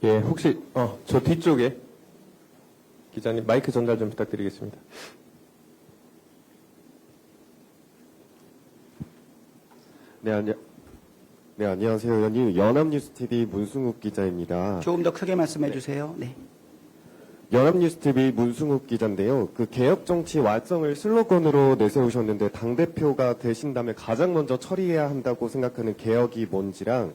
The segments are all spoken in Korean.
예, 혹시 저 뒤쪽에 기자님 마이크 전달 좀 부탁드리겠습니다. 네, 안녕하세요, 의원님. 연합뉴스TV 문승욱 기자입니다. 조금 더 크게 말씀해 주세요. 네. 연합뉴스TV 문승욱 기자인데요. 그 개혁정치 완성을 슬로건으로 내세우셨는데 당대표가 되신 다음에 가장 먼저 처리해야 한다고 생각하는 개혁이 뭔지랑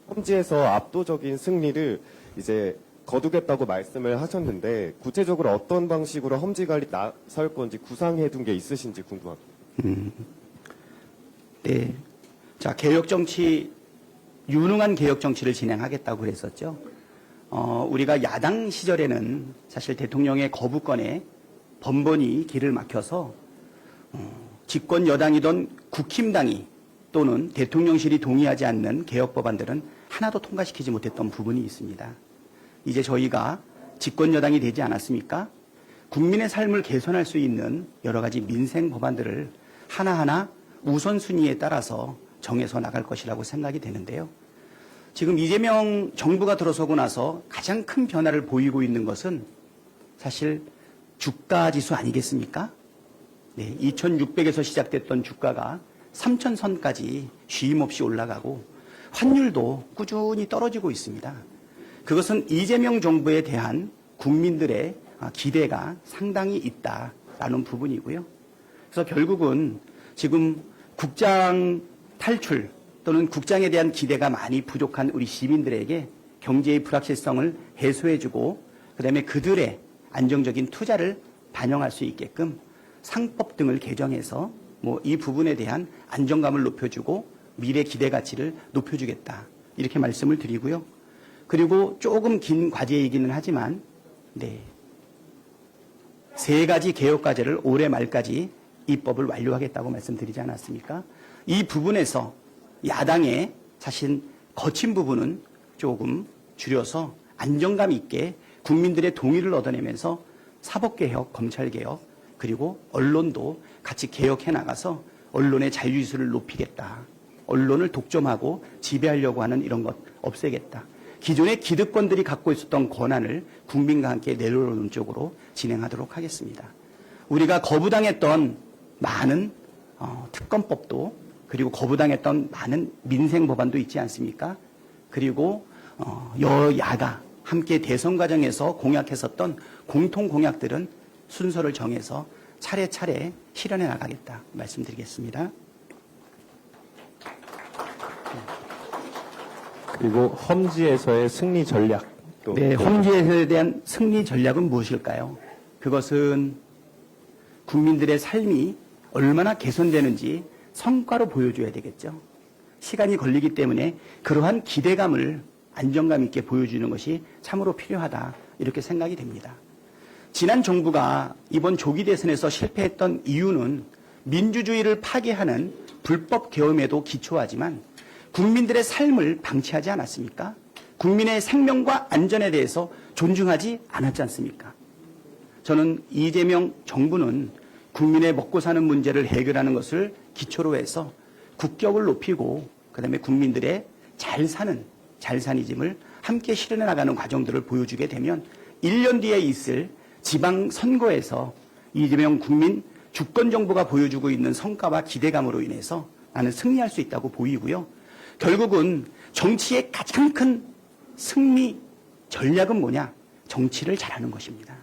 험지에서 압도적인 승리를 이제 거두겠다고 말씀을 하셨는데 구체적으로 어떤 방식으로 험지 관리 나설 건지 구상해 둔 게 있으신지 궁금합니다. 네. 자, 유능한 개혁 정치를 진행하겠다고 그랬었죠. 우리가 야당 시절에는 사실 대통령의 거부권에 번번이 길을 막혀서 집권 여당이던 국힘당이 또는 대통령실이 동의하지 않는 개혁 법안들은 하나도 통과시키지 못했던 부분이 있습니다. 이제 저희가 집권 여당이 되지 않았습니까? 국민의 삶을 개선할 수 있는 여러 가지 민생 법안들을 하나하나 우선순위에 따라서 정해서 나갈 것이라고 생각이 되는데요. 지금 이재명 정부가 들어서고 나서 가장 큰 변화를 보이고 있는 것은 사실 주가 지수 아니겠습니까? 네, 2,600에서 시작됐던 주가가 3,000선까지 쉼 없이 올라가고 환율도 꾸준히 떨어지고 있습니다. 그것은 이재명 정부에 대한 국민들의 기대가 상당히 있다라는 부분이고요. 그래서 결국은 지금 국장 탈출 또는 국장에 대한 기대가 많이 부족한 우리 시민들에게 경제의 불확실성을 해소해주고 그다음에 그들의 안정적인 투자를 반영할 수 있게끔 상법 등을 개정해서 이 부분에 대한 안정감을 높여주고 미래 기대 가치를 높여주겠다 이렇게 말씀을 드리고요. 그리고 조금 긴 과제이기는 하지만 네, 3가지 개혁 과제를 올해 말까지 입법을 완료하겠다고 말씀드리지 않았습니까? 이 부분에서 야당의 사실 거친 부분은 조금 줄여서 안정감 있게 국민들의 동의를 얻어내면서 사법개혁, 검찰개혁 그리고 언론도 같이 개혁해 나가서 언론의 자유지수를 높이겠다. 언론을 독점하고 지배하려고 하는 이런 것 없애겠다. 기존의 기득권들이 갖고 있었던 권한을 국민과 함께 내려놓는 쪽으로 진행하도록 하겠습니다. 우리가 거부당했던 많은 특검법도 그리고 거부당했던 많은 민생 법안도 있지 않습니까? 그리고 여야가 함께 대선 과정에서 공약했었던 공통 공약들은 순서를 정해서 차례차례 실현해 나가겠다 말씀드리겠습니다. 그리고 험지에서의 승리 전략. 네, 험지에 대한 승리 전략은 무엇일까요? 그것은 국민들의 삶이 얼마나 개선되는지 성과로 보여줘야 되겠죠. 시간이 걸리기 때문에 그러한 기대감을 안정감 있게 보여주는 것이 참으로 필요하다 이렇게 생각이 됩니다. 지난 정부가 이번 조기 대선에서 실패했던 이유는 민주주의를 파괴하는 불법 계엄에도 기초하지만 국민들의 삶을 방치하지 않았습니까? 국민의 생명과 안전에 대해서 존중하지 않았지 않습니까? 저는 이재명 정부는 국민의 먹고 사는 문제를 해결하는 것을 기초로 해서 국격을 높이고 그다음에 국민들의 잘 사는 잘사니즘을 함께 실현해 나가는 과정들을 보여주게 되면 1년 뒤에 있을 지방선거에서 이재명 국민 주권정부가 보여주고 있는 성과와 기대감으로 인해서 나는 승리할 수 있다고 보이고요. 결국은 정치의 가장 큰 승리 전략은 뭐냐? 정치를 잘하는 것입니다.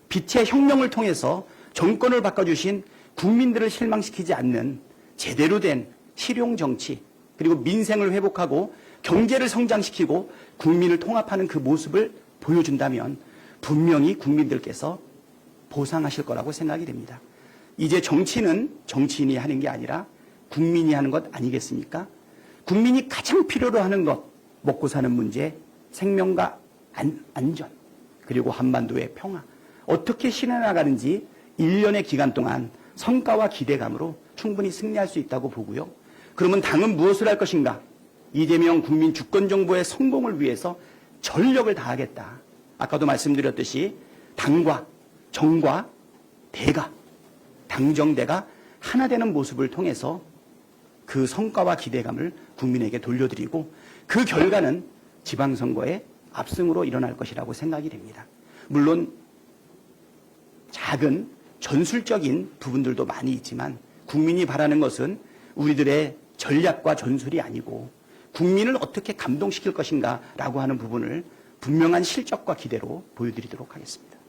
빛의 혁명을 통해서 정권을 바꿔주신 국민들을 실망시키지 않는 제대로 된 실용 정치 그리고 민생을 회복하고 경제를 성장시키고 국민을 통합하는 그 모습을 보여준다면 분명히 국민들께서 보상하실 거라고 생각이 됩니다. 이제 정치는 정치인이 하는 게 아니라 국민이 하는 것 아니겠습니까? 국민이 가장 필요로 하는 것, 먹고 사는 문제, 생명과 안전, 그리고 한반도의 평화, 어떻게 실현해 나가는지 1년의 기간 동안 성과와 기대감으로 충분히 승리할 수 있다고 보고요. 그러면 당은 무엇을 할 것인가? 이재명 국민 주권정부의 성공을 위해서 전력을 다하겠다. 아까도 말씀드렸듯이 당과 정과 대가, 당정대가 하나 되는 모습을 통해서 그 성과와 기대감을 국민에게 돌려드리고 그 결과는 지방선거에 압승으로 일어날 것이라고 생각이 됩니다. 물론 작은 전술적인 부분들도 많이 있지만 국민이 바라는 것은 우리들의 전략과 전술이 아니고 국민을 어떻게 감동시킬 것인가라고 하는 부분을 분명한 실적과 기대로 보여드리도록 하겠습니다.